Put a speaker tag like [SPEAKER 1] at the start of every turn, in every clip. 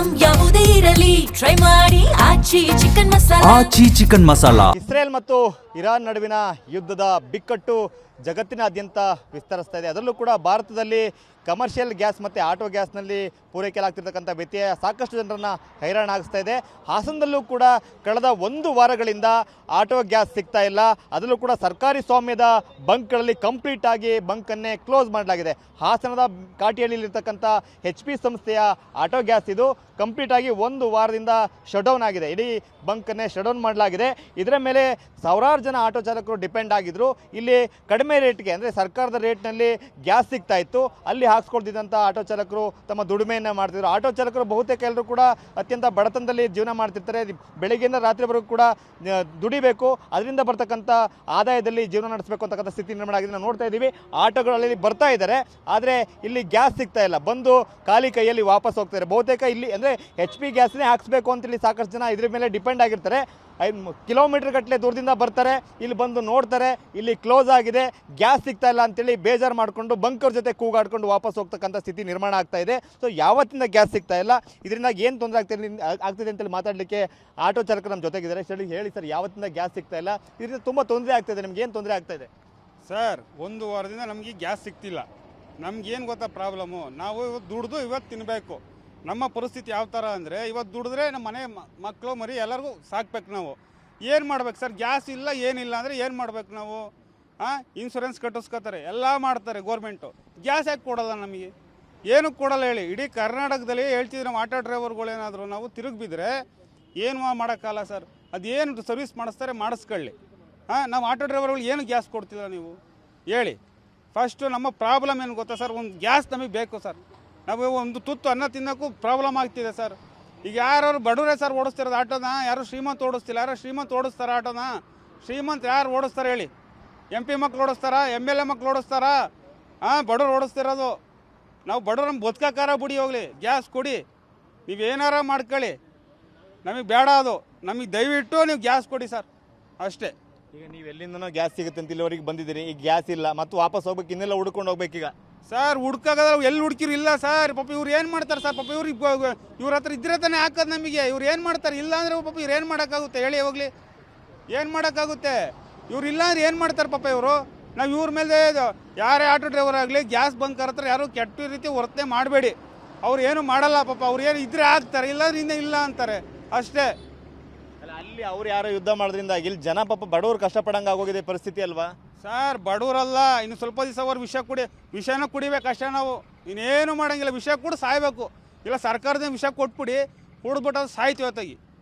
[SPEAKER 1] Item ಯಾವುದೇ ಇರಲಿ try ಮಾಡಿ ಆಚಿ ಚಿಕನ್ ಮಸಾಲಾ.
[SPEAKER 2] ಇಸ್ರೇಲ್ ಮತ್ತು ಇರಾನ್ ನಡುವಿನ ಯುದ್ಧದ ಬಿಕ್ಕಟ್ಟು ಜಗತ್ತಿನಾದ್ಯಂತ ವಿಸ್ತರಿಸ್ತಾ ಇದೆ. ಅದರಲ್ಲೂ ಕೂಡ ಭಾರತದಲ್ಲಿ ಕಮರ್ಷಿಯಲ್ ಗ್ಯಾಸ್ ಮತ್ತು ಆಟೋ ಗ್ಯಾಸ್ನಲ್ಲಿ ಪೂರೈಕೆಯಾಗ್ತಿರ್ತಕ್ಕಂಥ ವ್ಯತ್ಯಯ ಸಾಕಷ್ಟು ಜನರನ್ನು ಹೈರಾಣಾಗಿಸ್ತಾ ಇದೆ. ಹಾಸನದಲ್ಲೂ ಕೂಡ ಕಳೆದ 1 ವಾರಗಳಿಂದ ಆಟೋ ಗ್ಯಾಸ್ ಸಿಗ್ತಾ ಇಲ್ಲ. ಅದರಲ್ಲೂ ಕೂಡ ಸರ್ಕಾರಿ ಸ್ವಾಮ್ಯದ ಬಂಕ್ಗಳಲ್ಲಿ ಕಂಪ್ಲೀಟ್ ಆಗಿ ಬಂಕನ್ನೇ ಕ್ಲೋಸ್ ಮಾಡಲಾಗಿದೆ. ಹಾಸನದ ಕಾಟಿಹಳ್ಳಿಯಲ್ಲಿರ್ತಕ್ಕಂಥ HP ಸಂಸ್ಥೆಯ ಆಟೋ ಗ್ಯಾಸ್ ಇದು ಕಂಪ್ಲೀಟ್ ಆಗಿ 1 ವಾರದಿಂದ ಶಟ್ಡೌನ್ ಆಗಿದೆ. ಇಡೀ ಬಂಕನ್ನೇ ಶಟ್ಡೌನ್ ಮಾಡಲಾಗಿದೆ. ಇದರ ಮೇಲೆ ಸಾವಿರಾರು ಜನ ಆಟೋ ಚಾಲಕರು ಡಿಪೆಂಡ್ ಆಗಿದ್ರು. ಇಲ್ಲಿ ಕಡಿಮೆ ರೇಟ್ಗೆ ಅಂದರೆ ಸರ್ಕಾರದ ರೇಟ್ನಲ್ಲಿ ಗ್ಯಾಸ್ ಸಿಗ್ತಾ ಇತ್ತು. ಅಲ್ಲಿ ಹಾಕ್ಸ್ಕೊಳ್ತಿದ್ದಂಥ ಆಟೋ ಚಾಲಕರು ತಮ್ಮ ದುಡಿಮೆಯನ್ನು ಮಾಡ್ತಿದ್ರು. ಆಟೋ ಚಾಲಕರು ಬಹುತೇಕ ಎಲ್ಲರೂ ಕೂಡ ಅತ್ಯಂತ ಬಡತನದಲ್ಲಿ ಜೀವನ ಮಾಡ್ತಿರ್ತಾರೆ. ಬೆಳಗ್ಗೆಯಿಂದ ರಾತ್ರಿವರೆಗೂ ಕೂಡ ದುಡಿಬೇಕು, ಅದರಿಂದ ಬರ್ತಕ್ಕಂಥ ಆದಾಯದಲ್ಲಿ ಜೀವನ ನಡೆಸಬೇಕು ಅಂತಕ್ಕಂಥ ಸ್ಥಿತಿ ನಿರ್ಮಾಣ ಆಗಿದೆ. ನಾವು ನೋಡ್ತಾ ಇದ್ದೀವಿ ಆಟೋಗಳಲ್ಲಿ ಬರ್ತಾ ಇದ್ದಾರೆ, ಆದರೆ ಇಲ್ಲಿ ಗ್ಯಾಸ್ ಸಿಗ್ತಾ ಇಲ್ಲ. ಬಂದು ಖಾಲಿ ಕೈಯಲ್ಲಿ ವಾಪಸ್ ಹೋಗ್ತಾರೆ. ಬಹುತೇಕ ಇಲ್ಲಿ ಅಂದರೆ HP ಗ್ಯಾಸ್ನೇ ಹಾಕ್ಸ್ಬೇಕು ಅಂತೇಳಿ ಸಾಕಷ್ಟು ಜನ ಇದ್ರ ಮೇಲೆ ಡಿಪೆಂಡ್ ಆಗಿರ್ತಾರೆ. ಕಿಲೋಮೀಟರ್ ಗಟ್ಟಲೆ ದೂರದಿಂದ ಬರ್ತಾರೆ, ಇಲ್ಲಿ ಬಂದು ನೋಡ್ತಾರೆ ಇಲ್ಲಿ ಕ್ಲೋಸ್ ಆಗಿದೆ, ಗ್ಯಾಸ್ ಸಿಗ್ತಾ ಇಲ್ಲ ಅಂತೇಳಿ ಬೇಜಾರು ಮಾಡಿಕೊಂಡು ಬಂಕರ್ ಜೊತೆ ಕೂಗಾಡ್ಕೊಂಡು ವಾಪಸ್ ಹೋಗ್ತಕ್ಕಂಥ ಸ್ಥಿತಿ ನಿರ್ಮಾಣ ಆಗ್ತಾ ಇದೆ. ಸೊ ಯಾವತ್ತಿಂದ ಗ್ಯಾಸ್ ಸಿಗ್ತಾ ಇಲ್ಲ, ಇದರಿಂದ ಏನು ತೊಂದರೆ ಆಗ್ತಿದೆ ಅಂತೇಳಿ ಮಾತಾಡಲಿಕ್ಕೆ ಆಟೋ ಚಾಲಕರು ನಮ್ಮ ಜೊತೆಗಿದ್ದಾರೆ. ಹೇಳಿ ಸರ್, ಯಾವತ್ತಿಂದ ಗ್ಯಾಸ್ ಸಿಗ್ತಾ ಇಲ್ಲ, ಇದರಿಂದ ತುಂಬ ತೊಂದರೆ ಆಗ್ತಾಯಿದೆ, ನಿಮ್ಗೆ ಏನು ತೊಂದರೆ ಆಗ್ತಾ ಇದೆ?
[SPEAKER 3] ಸರ್, 1 ವಾರದಿಂದ ನಮಗೆ ಗ್ಯಾಸ್ ಸಿಗ್ತಿಲ್ಲ. ನಮ್ಗೇನು ಗೊತ್ತಾ ಪ್ರಾಬ್ಲಮ್ಮು, ನಾವು ಇವತ್ತು ದುಡ್ದು ಇವತ್ತು ತಿನ್ನಬೇಕು. ನಮ್ಮ ಪರಿಸ್ಥಿತಿ ಯಾವ ಥರ ಅಂದರೆ, ಇವತ್ತು ದುಡಿದ್ರೆ ನಮ್ಮ ಮನೆ ಮಕ್ಕಳು ಮರಿ ಎಲ್ಲರಿಗೂ ಸಾಕ್ಬೇಕು. ನಾವು ಏನು ಮಾಡ್ಬೇಕು ಸರ್? ಗ್ಯಾಸ್ ಇಲ್ಲ ಏನಿಲ್ಲ ಅಂದರೆ ಏನು ಮಾಡ್ಬೇಕು ನಾವು? ಇನ್ಶೂರೆನ್ಸ್ ಕಟ್ಟಿಸ್ಕೋತಾರೆ, ಎಲ್ಲ ಮಾಡ್ತಾರೆ ಗೌರ್ಮೆಂಟು. ಗ್ಯಾಸ್ ಯಾಕೆ ಕೊಡೋಲ್ಲ ನಮಗೆ? ಏನಕ್ಕೆ ಕೊಡಲ್ಲ ಹೇಳಿ? ಇಡೀ ಕರ್ನಾಟಕದಲ್ಲಿ ಹೇಳ್ತಿದ್ರು ನಾವು ಆಟೋ ಡ್ರೈವರ್ಗಳೇನಾದರೂ ನಾವು ತಿರುಗಿ ಬಿದ್ದರೆ ಏನು ಮಾಡೋಕ್ಕಲ್ಲ ಸರ್. ಅದೇನು ಸರ್ವಿಸ್ ಮಾಡಿಸ್ತಾರೆ ಮಾಡಿಸ್ಕೊಳ್ಳಿ. ನಾವು ಆಟೋ ಡ್ರೈವರ್ಗಳು ಏನು ಗ್ಯಾಸ್ ಕೊಡ್ತಿಲ್ಲ ನೀವು ಹೇಳಿ? ಫಸ್ಟು ನಮ್ಮ ಪ್ರಾಬ್ಲಮ್ ಏನು ಗೊತ್ತಾ ಸರ್? ಒಂದು ಗ್ಯಾಸ್ ನಮಗೆ ಬೇಕು ಸರ್. ನಾವು ಒಂದು ತುತ್ತು ಅನ್ನ ತಿನ್ನೋಕ್ಕೂ ಪ್ರಾಬ್ಲಮ್ ಆಗ್ತಿದೆ ಸರ್. ಈಗ ಯಾರು ಬಡವರೇ ಸರ್ ಓಡಿಸ್ತಿರೋದು ಆಟೋನ, ಯಾರು ಶ್ರೀಮಂತ ಓಡಿಸ್ತಿಲ್ಲ. ಯಾರು ಶ್ರೀಮಂತ ಓಡಿಸ್ತಾರೆ ಆಟೋನ? ಶ್ರೀಮಂತ ಯಾರು ಓಡಿಸ್ತಾರೆ ಹೇಳಿ? MP ಮಕ್ಳು ಓಡಿಸ್ತಾರಾ? MLA ಮಕ್ಳು ಓಡಿಸ್ತಾರಾ? ಬಡವ್ರು ಓಡಿಸ್ತಿರೋದು. ನಾವು ಬಡವ್ರು ನಮ್ಮ ಬದುಕಕ್ಕಾರ ಬಿಡಿ, ಹೋಗಲಿ ಗ್ಯಾಸ್ ಕೊಡಿ, ನೀವೇನಾರ ಮಾಡ್ಕೊಳ್ಳಿ, ನಮಗೆ ಬೇಡ ಅದು. ನಮಗೆ ದಯವಿಟ್ಟು ನೀವು ಗ್ಯಾಸ್ ಕೊಡಿ ಸರ್, ಅಷ್ಟೇ.
[SPEAKER 2] ಈಗ ನೀವು ಎಲ್ಲಿಂದನೋ ಗ್ಯಾಸ್ ಸಿಗುತ್ತೆ ಅಂತ ಇಲ್ಲಿವರೆಗೆ ಬಂದಿದ್ದೀರಿ, ಈಗ ಗ್ಯಾಸ್ ಇಲ್ಲ, ಮತ್ತು ವಾಪಸ್ ಹೋಗ್ಬೇಕು, ಇನ್ನೆಲ್ಲ ಹುಡ್ಕೊಂಡು ಹೋಗ್ಬೇಕೀಗ.
[SPEAKER 3] ಸರ್ ಹುಡ್ಕಾಗದ ಎಲ್ಲಿ ಹುಡ್ಕಿರು ಇಲ್ಲ ಸರ್. ಪಾಪ ಇವ್ರು ಏನು ಮಾಡ್ತಾರೆ ಸರ್? ಪಾಪ ಇವ್ರ ಹತ್ರ ಇದ್ರೆ ತಾನೇ ಹಾಕೋದು ನಮಗೆ. ಇವ್ರು ಏನು ಮಾಡ್ತಾರೆ? ಇಲ್ಲ ಅಂದರೆ ಪಾಪ ಇವ್ರು ಏನು ಮಾಡೋಕ್ಕಾಗುತ್ತೆ ಹೇಳಿ? ಹೋಗ್ಲಿ, ಏನು ಮಾಡೋಕ್ಕಾಗುತ್ತೆ? ಇವ್ರು ಇಲ್ಲ ಅಂದ್ರೆ ಏನು ಮಾಡ್ತಾರೆ ಪಾಪ ಇವರು? ನಾವು ಇವ್ರ ಮೇಲೆ ಯಾರೇ ಆಟೋ ಡ್ರೈವರ್ ಆಗಲಿ ಗ್ಯಾಸ್ ಬಂಕ್ ಹತ್ರ ಯಾರು ಕೆಟ್ಟ ರೀತಿ ವರ್ತನೆ ಮಾಡಬೇಡಿ. ಅವ್ರು ಏನು ಮಾಡಲ್ಲ ಪಾಪ. ಅವ್ರು ಏನು ಇದ್ರೆ ಆಗ್ತಾರೆ, ಇಲ್ಲಾಂದ್ರೆ ಇನ್ನೂ ಇಲ್ಲ ಅಂತಾರೆ, ಅಷ್ಟೇ.
[SPEAKER 2] ಅಲ್ಲಿ ಅವ್ರು ಯಾರೋ ಯುದ್ಧ ಮಾಡೋದ್ರಿಂದ ಇಲ್ಲಿ ಜನ ಪಾಪ ಬಡವರು ಕಷ್ಟಪಡಂಗೆ ಆಗೋಗಿದೆ ಪರಿಸ್ಥಿತಿ ಅಲ್ವಾ
[SPEAKER 3] ಸರ್? ಬಡವರಲ್ಲ, ಇನ್ನು ಸ್ವಲ್ಪ ದಿವಸ ಅವ್ರು ವಿಷನ ಕುಡಿಬೇಕು ಅಷ್ಟೇ. ನಾವು ಇನ್ನೇನು ಮಾಡೋಂಗಿಲ್ಲ. ವಿಷ ಕೂಡ ಸಾಯ್ಬೇಕು. ಇಲ್ಲ ಸರ್ಕಾರದ ವಿಷ ಕೊಟ್ಬಿಡಿ, ಕುಡಿದ್ಬಿಟ್ಟು ಅದು ಸಾಯ್ತೀವಿ ಹೊತ್ತಾಗಿ.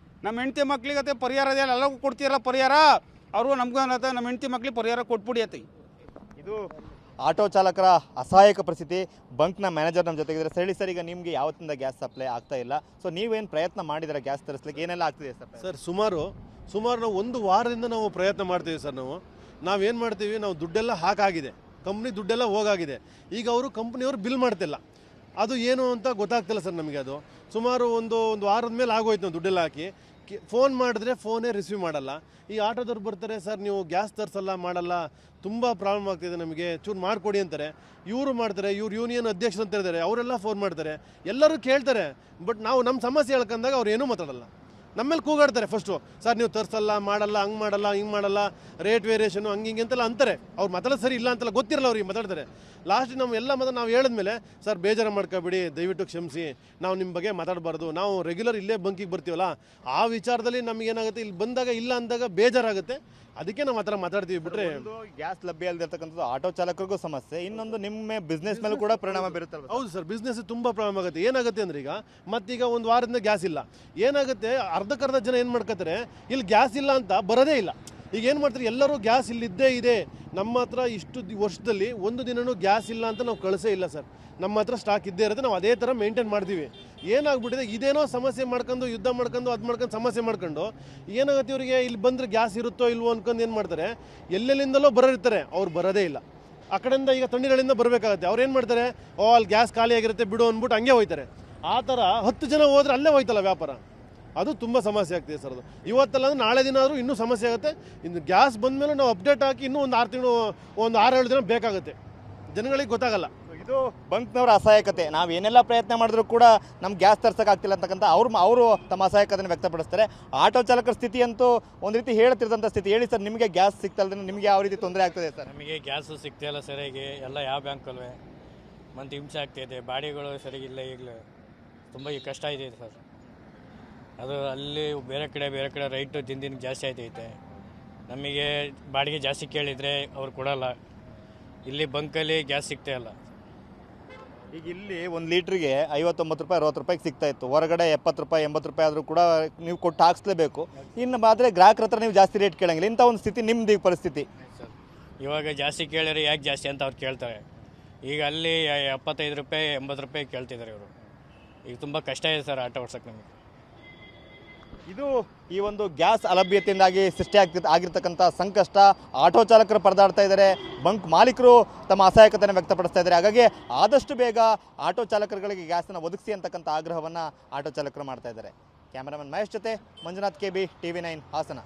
[SPEAKER 3] ನಮ್ಮ ಹೆಂಡತಿ ಮಕ್ಳಿಗೆ ಪರಿಹಾರ ಅದೆಲ್ಲ ಎಲ್ಲರಿಗೂ ಕೊಡ್ತೀರಲ್ಲ ಪರಿಹಾರ. ಅವರು ನಮ್ಗೂ ನಮ್ಮ ಹೆಂಡತಿ ಮಕ್ಳಿಗೆ ಪರಿಹಾರ ಕೊಟ್ಬಿಡಿ ಅತ್ತಾಗಿ.
[SPEAKER 2] ಇದು ಆಟೋ ಚಾಲಕರ ಅಸಹಾಯಕ ಪರಿಸ್ಥಿತಿ. ಬಂಕ್ನ ಮ್ಯಾನೇಜರ್ ನಮ್ಮ ಜೊತೆಗಿದ್ದಾರೆ. ಸರ್, ಈಗ ನಿಮಗೆ ಯಾವತ್ತಿಂದ ಗ್ಯಾಸ್ ಸಪ್ಲೈ ಆಗ್ತಾ ಇಲ್ಲ, ಸೊ ನೀವೇನು ಪ್ರಯತ್ನ ಮಾಡಿದರೆ ಗ್ಯಾಸ್ ತರಿಸ್ಲಿಕ್ಕೆ? ಏನೆಲ್ಲ ಆಗ್ತಿದೆ
[SPEAKER 4] ಸರ್? ಸುಮಾರು ನಾವು 1 ವಾರದಿಂದ ನಾವು ಪ್ರಯತ್ನ ಮಾಡ್ತೀವಿ ಸರ್. ನಾವೇನು ಮಾಡ್ತೀವಿ, ನಾವು ದುಡ್ಡೆಲ್ಲ ಹಾಕಾಗಿದೆ, ಕಂಪ್ನಿ ದುಡ್ಡೆಲ್ಲ ಹೋಗಾಗಿದೆ. ಈಗ ಅವರು ಕಂಪ್ನಿಯವರು ಬಿಲ್ ಮಾಡ್ತಿಲ್ಲ. ಅದು ಏನು ಅಂತ ಗೊತ್ತಾಗ್ತಿಲ್ಲ ಸರ್ ನಮಗೆ. ಅದು ಸುಮಾರು ಒಂದು ವಾರದ ಮೇಲೆ ಆಗೋಯ್ತು. ನಾವು ದುಡ್ಡೆಲ್ಲ ಹಾಕಿ ಫೋನ್ ಮಾಡಿದ್ರೆ ಫೋನೇ ರಿಸೀವ್ ಮಾಡಲ್ಲ. ಈ ಆಟೋದವ್ರು ಬರ್ತಾರೆ, ಸರ್ ನೀವು ಗ್ಯಾಸ್ ತರಿಸಲ್ಲ, ಮಾಡಲ್ಲ, ತುಂಬ ಪ್ರಾಬ್ಲಮ್ ಆಗ್ತಿದೆ ನಮಗೆ, ಚೂರು ಮಾಡಿಕೊಡಿ ಅಂತಾರೆ. ಇವರು ಮಾಡ್ತಾರೆ, ಇವ್ರು ಯೂನಿಯನ್ ಅಧ್ಯಕ್ಷರು ಅಂತ ಹೇಳಿದ್ದಾರೆ, ಅವರೆಲ್ಲ ಫೋನ್ ಮಾಡ್ತಾರೆ, ಎಲ್ಲರೂ ಕೇಳ್ತಾರೆ. ಬಟ್ ನಾವು ನಮ್ಮ ಸಮಸ್ಯೆ ಹೇಳ್ಕೊಂಡಾಗ ಅವ್ರು ಏನೂ ಮಾತಾಡಲ್ಲ. ನಮ್ಮೇಲೆ ಕೂಗಾಡ್ತಾರೆ ಫಸ್ಟು, ಸರ್ ನೀವು ತರಿಸಲ್ಲ, ಮಾಡಲ್ಲ, ಹಂಗೆ ಮಾಡಲ್ಲ, ಹಿಂಗೆ ಮಾಡಲ್ಲ, ರೇಟ್ ವೇರಿಯೇಷನು ಹಂಗೆ ಹಿಂಗೆ ಅಂತೆಲ್ಲ ಅಂತಾರೆ. ಅವ್ರು ಮಾತಾಡೋದು ಸರಿ ಇಲ್ಲ ಅಂತೆಲ್ಲ ಗೊತ್ತಿರಲ್ಲ ಅವ್ರಿಗೆ, ಮಾತಾಡ್ತಾರೆ. ಲಾಸ್ಟ್ ಎಲ್ಲ ನಾವು ಹೇಳಿದ್ಮೇಲೆ, ಸರ್ ಬೇಜಾರು ಮಾಡ್ಕೊಬೇಡಿ, ದಯವಿಟ್ಟು ಕ್ಷಮಿಸಿ, ನಾವು ನಿಮ್ಮ ಬಗ್ಗೆ ಮಾತಾಡಬಾರ್ದು, ನಾವು ರೆಗ್ಯುಲರ್ ಇಲ್ಲೇ ಬಂಕಿಗೆ ಬರ್ತೀವಲ್ಲ, ಆ ವಿಚಾರದಲ್ಲಿ ನಮಗೇನಾಗುತ್ತೆ, ಇಲ್ಲಿ ಬಂದಾಗ ಇಲ್ಲ ಅಂದಾಗ ಬೇಜಾರಾಗುತ್ತೆ, ಅದಕ್ಕೆ ನಾವು ಆ ಥರ ಮಾತಾಡ್ತೀವಿ. ಬಿಟ್ಟರೆ
[SPEAKER 2] ಗ್ಯಾಸ್ ಲಭ್ಯ ಇಲ್ದಿರ್ತಕ್ಕಂಥದ್ದು ಆಟೋ ಚಾಲಕರಿಗೂ ಸಮಸ್ಯೆ, ಇನ್ನೊಂದು ನಿಮ್ಮ ಬಿಸ್ನೆಸ್ ಮೇಲೆ ಕೂಡ ಪರಿಣಾಮ ಬೀರುತ್ತಲ್ಲ?
[SPEAKER 4] ಹೌದು ಸರ್, ಬಿಸ್ನೆಸ್ ತುಂಬ ಪ್ರಾಬ್ಲಮ್ ಆಗುತ್ತೆ. ಏನಾಗುತ್ತೆ ಅಂದ್ರೆ, ಈಗ ಮತ್ತೀಗ 1 ವಾರದಿಂದ ಗ್ಯಾಸ್ ಇಲ್ಲ, ಏನಾಗುತ್ತೆ, ಅರ್ಧಕ್ಕರ್ಧ ಜನ ಏನು ಮಾಡ್ಕೋತಾರೆ, ಇಲ್ಲಿ ಗ್ಯಾಸ್ ಇಲ್ಲ ಅಂತ ಬರೋದೇ ಇಲ್ಲ. ಈಗ ಏನು ಮಾಡ್ತಾರೆ, ಎಲ್ಲರೂ ಗ್ಯಾಸ್ ಇಲ್ಲಿದ್ದೇ ಇದೆ, ನಮ್ಮ ಹತ್ರ ಇಷ್ಟು ವರ್ಷದಲ್ಲಿ ಒಂದು ದಿನವೂ ಗ್ಯಾಸ್ ಇಲ್ಲ ಅಂತ ನಾವು ಕಳಿಸೇ ಇಲ್ಲ ಸರ್. ನಮ್ಮ ಹತ್ರ ಸ್ಟಾಕ್ ಇದ್ದೇ ಇರುತ್ತೆ, ನಾವು ಅದೇ ಥರ ಮೇಂಟೈನ್ ಮಾಡ್ತೀವಿ. ಏನಾಗ್ಬಿಟ್ಟಿದೆ, ಇದೇನೋ ಸಮಸ್ಯೆ ಮಾಡ್ಕೊಂಡು, ಯುದ್ಧ ಮಾಡ್ಕೊಂಡು, ಅದು ಮಾಡ್ಕೊಂಡು, ಸಮಸ್ಯೆ ಮಾಡ್ಕೊಂಡು ಏನಾಗುತ್ತೆ, ಇವರಿಗೆ ಇಲ್ಲಿ ಬಂದರೆ ಗ್ಯಾಸ್ ಇರುತ್ತೋ ಇಲ್ವೋ ಅನ್ಕೊಂಡು ಏನು ಮಾಡ್ತಾರೆ, ಎಲ್ಲೆಲ್ಲಿಂದಲೋ ಬರೋರಿರ್ತಾರೆ, ಅವ್ರು ಬರೋದೇ ಇಲ್ಲ. ಆ ಕಡೆಯಿಂದ ಈಗ ತಣ್ಣೀರಳಿಂದ ಬರಬೇಕಾಗತ್ತೆ, ಅವ್ರು ಏನು ಮಾಡ್ತಾರೆ, ಅಲ್ಲಿ ಗ್ಯಾಸ್ ಖಾಲಿ ಆಗಿರುತ್ತೆ ಬಿಡು ಅಂದ್ಬಿಟ್ಟು ಹಂಗೆ ಹೋಯ್ತಾರೆ. ಆ ಥರ 10 ಜನ ಹೋದ್ರೆ ಅಲ್ಲೇ ಹೋಯ್ತಲ್ಲ ವ್ಯಾಪಾರ. ಅದು ತುಂಬ ಸಮಸ್ಯೆ ಆಗ್ತಿದೆ ಸರ್. ಅದು ಇವತ್ತಲ್ಲ ಅಂದ್ರೆ ನಾಳೆ ದಿನ ಆದರೂ ಇನ್ನೂ ಸಮಸ್ಯೆ ಆಗುತ್ತೆ. ಇನ್ನು ಗ್ಯಾಸ್ ಬಂದಮೇಲೆ ನಾವು ಅಪ್ಡೇಟ್ ಹಾಕಿ ಇನ್ನೂ ಒಂದು 6 ತಿಂಗಳು, ಒಂದು 6-7 ದಿನ ಬೇಕಾಗುತ್ತೆ, ಜನಗಳಿಗೆ ಗೊತ್ತಾಗಲ್ಲ.
[SPEAKER 2] ಇದು ಬಂಕ್ನವರ ಅಸಹಾಯಕತೆ. ನಾವು ಏನೆಲ್ಲ ಪ್ರಯತ್ನ ಮಾಡಿದ್ರು ಕೂಡ ನಮ್ಗೆ ಗ್ಯಾಸ್ ತರ್ಸೋಕ್ಕಾಗ್ತಿಲ್ಲ ಅಂತಕ್ಕಂಥ ಅವರು ತಮ್ಮ ಅಸಹಾಯಕತೆಯನ್ನು ವ್ಯಕ್ತಪಡಿಸ್ತಾರೆ. ಆಟೋ ಚಾಲಕರ ಸ್ಥಿತಿ ಅಂತೂ ಒಂದು ರೀತಿ ಹೇಳ್ತಿರೋಂಥ ಸ್ಥಿತಿ. ಹೇಳಿ ಸರ್, ನಿಮಗೆ ಗ್ಯಾಸ್ ಸಿಗ್ತಲ್ದ್ರೆ ನಿಮಗೆ ಯಾವ ರೀತಿ ತೊಂದರೆ ಆಗ್ತದೆ ಸರ್?
[SPEAKER 5] ನಮಗೆ ಗ್ಯಾಸು ಸಿಗ್ತಾಯಿಲ್ಲ ಸರಿಯಾಗಿ, ಎಲ್ಲ ಯಾವ ಬ್ಯಾಂಕಲ್ವೇ ಮತ್ತು ಹಿಂಸೆ ಆಗ್ತಾಯಿದೆ, ಬಾಡಿಗಳು ಸರಿಗಿಲ್ಲ. ಈಗಲೂ ತುಂಬ ಕಷ್ಟ ಇದೆ ಸರ್. ಅದು ಅಲ್ಲಿ ಬೇರೆ ಕಡೆ ರೈಟು ದಿನ ಜಾಸ್ತಿ ಆಯ್ತೈತೆ. ನಮಗೆ ಬಾಡಿಗೆ ಜಾಸ್ತಿ ಕೇಳಿದರೆ ಅವ್ರು ಕೊಡೋಲ್ಲ. ಇಲ್ಲಿ ಬಂಕಲ್ಲಿ ಗ್ಯಾಸ್ ಸಿಗ್ತಾಯಿಲ್ಲ.
[SPEAKER 2] ಈಗ ಇಲ್ಲಿ 1 ಲೀಟ್ರಿಗೆ 59 ರೂಪಾಯಿ 60 ರೂಪಾಯಿಗೆ ಸಿಗ್ತಾ ಇತ್ತು. ಹೊರಗಡೆ 70 ರೂಪಾಯಿ 80 ರೂಪಾಯಿ ಆದರೂ ಕೂಡ ನೀವು ಕೊಟ್ಟು ಹಾಕ್ಸ್ಲೇಬೇಕು. ಇನ್ನು ಆದರೆ ಗ್ರಾಹಕರ ಹತ್ರ ನೀವು ಜಾಸ್ತಿ ರೇಟ್ ಕೇಳಂಗಿಲ್ಲ. ಇಂಥ ಒಂದು ಸ್ಥಿತಿ ನಿಮ್ಮದು ಈಗ ಪರಿಸ್ಥಿತಿ.
[SPEAKER 5] ಸರ್, ಇವಾಗ ಜಾಸ್ತಿ ಕೇಳಿದ್ರೆ ಯಾಕೆ ಜಾಸ್ತಿ ಅಂತ ಅವ್ರು ಕೇಳ್ತಾರೆ. ಈಗ ಅಲ್ಲಿ 75 ರೂಪಾಯಿ 80 ರೂಪಾಯಿ ಕೇಳ್ತಿದ್ದಾರೆ ಇವರು. ಈಗ ತುಂಬ ಕಷ್ಟ ಇದೆ ಸರ್ ಆಟೋ ಓಡ್ಸೋಕ್ಕೆ ನಮಗೆ.
[SPEAKER 2] ಇದು ಈ ಒಂದು ಗ್ಯಾಸ್ ಅಲಭ್ಯತೆಯಿಂದಾಗಿ ಆಗಿರ್ತಕ್ಕಂಥ ಸಂಕಷ್ಟ ಆಟೋ ಚಾಲಕರು ಪರದಾಡ್ತಾ ಇದ್ದಾರೆ. ಬಂಕ್ ಮಾಲೀಕರು ತಮ್ಮ ಅಸಹಾಯಕತೆಯನ್ನು ವ್ಯಕ್ತಪಡಿಸ್ತಾ ಇದ್ದಾರೆ. ಹಾಗಾಗಿ ಆದಷ್ಟು ಬೇಗ ಆಟೋ ಚಾಲಕರುಗಳಿಗೆ ಗ್ಯಾಸನ್ನು ಒದಗಿಸಿ ಅಂತಕ್ಕಂಥ ಆಗ್ರಹವನ್ನು ಆಟೋ ಚಾಲಕರು ಮಾಡ್ತಾ ಇದ್ದಾರೆ. ಕ್ಯಾಮರಾಮನ್ ಮಹೇಶ್ ಜೊತೆ ಮಂಜುನಾಥ್ KB, TV9 ಹಾಸನ.